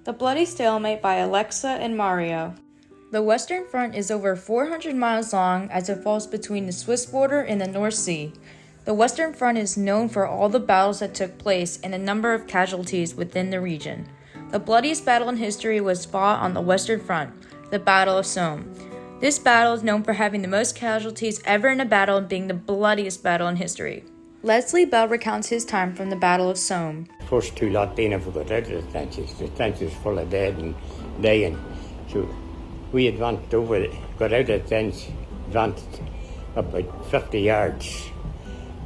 The Bloody Stalemate by Alexa and Mario. The Western Front is over 400 miles long as it falls between the Swiss border and the North Sea. The Western Front is known for all the battles that took place and a number of casualties within the region. The bloodiest battle in history was fought on the Western Front, the Battle of Somme. This battle is known for having the most casualties ever in a battle and being the bloodiest battle in history. Leslie Bell recounts his time from the Battle of Somme. First two lot being got out of the trenches full of dead and dying. So we advanced over, got out of the trench, advanced about 50 yards.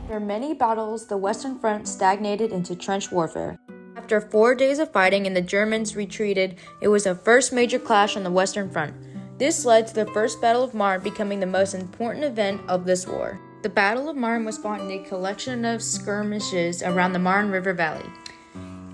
After many battles, the Western Front stagnated into trench warfare. After 4 days of fighting and the Germans retreated, it was the first major clash on the Western Front. This led to the First Battle of Marne becoming the most important event of this war. The Battle of Marne was fought in a collection of skirmishes around the Marne River Valley.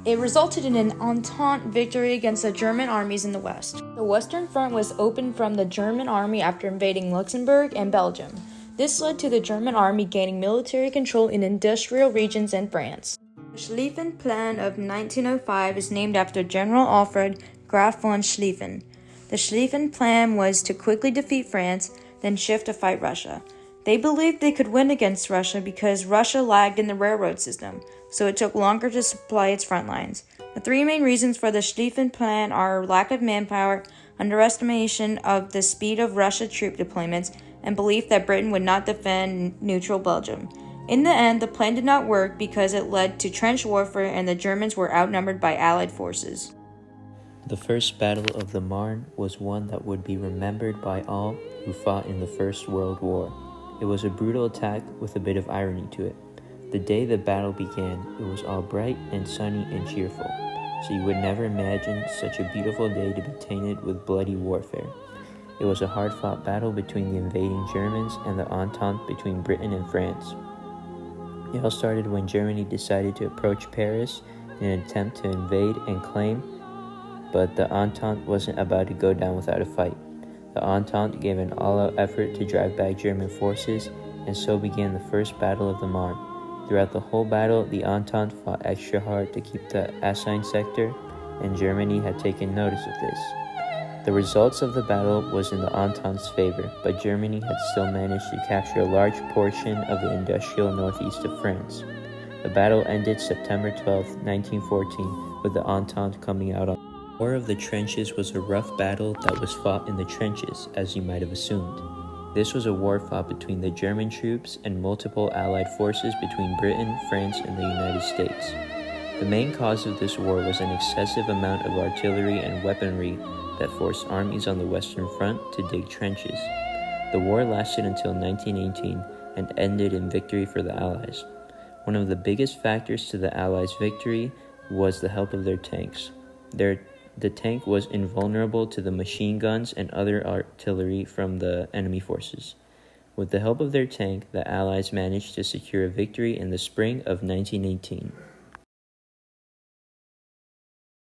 It resulted in an Entente victory against the German armies in the west. The Western Front was opened from the German army after invading Luxembourg and Belgium. This led to the German army gaining military control in industrial regions in France. The Schlieffen Plan of 1905 is named after General Alfred Graf von Schlieffen. The Schlieffen Plan was to quickly defeat France, then shift to fight Russia. They believed they could win against Russia because Russia lagged in the railroad system, so it took longer to supply its front lines. The three main reasons for the Schlieffen Plan are lack of manpower, underestimation of the speed of Russia troop deployments, and belief that Britain would not defend neutral Belgium. In the end, the plan did not work because it led to trench warfare and the Germans were outnumbered by Allied forces. The First Battle of the Marne was one that would be remembered by all who fought in the First World War. It was a brutal attack with a bit of irony to it. The day the battle began, it was all bright and sunny and cheerful, so you would never imagine such a beautiful day to be tainted with bloody warfare. It was a hard-fought battle between the invading Germans and the Entente between Britain and France. It all started when Germany decided to approach Paris in an attempt to invade and claim, but the Entente wasn't about to go down without a fight. The Entente gave an all-out effort to drive back German forces, and so began the First Battle of the Marne. Throughout the whole battle, the Entente fought extra hard to keep the Aisne sector, and Germany had taken notice of this. The results of the battle was in the Entente's favor, but Germany had still managed to capture a large portion of the industrial northeast of France. The battle ended September 12, 1914, with the Entente coming out on. The War of the Trenches was a rough battle that was fought in the trenches, as you might have assumed. This was a war fought between the German troops and multiple Allied forces between Britain, France, and the United States. The main cause of this war was an excessive amount of artillery and weaponry that forced armies on the Western Front to dig trenches. The war lasted until 1918 and ended in victory for the Allies. One of the biggest factors to the Allies' victory was the help of their tanks. The tank was invulnerable to the machine guns and other artillery from the enemy forces. With the help of their tank, the Allies managed to secure a victory in the spring of 1918.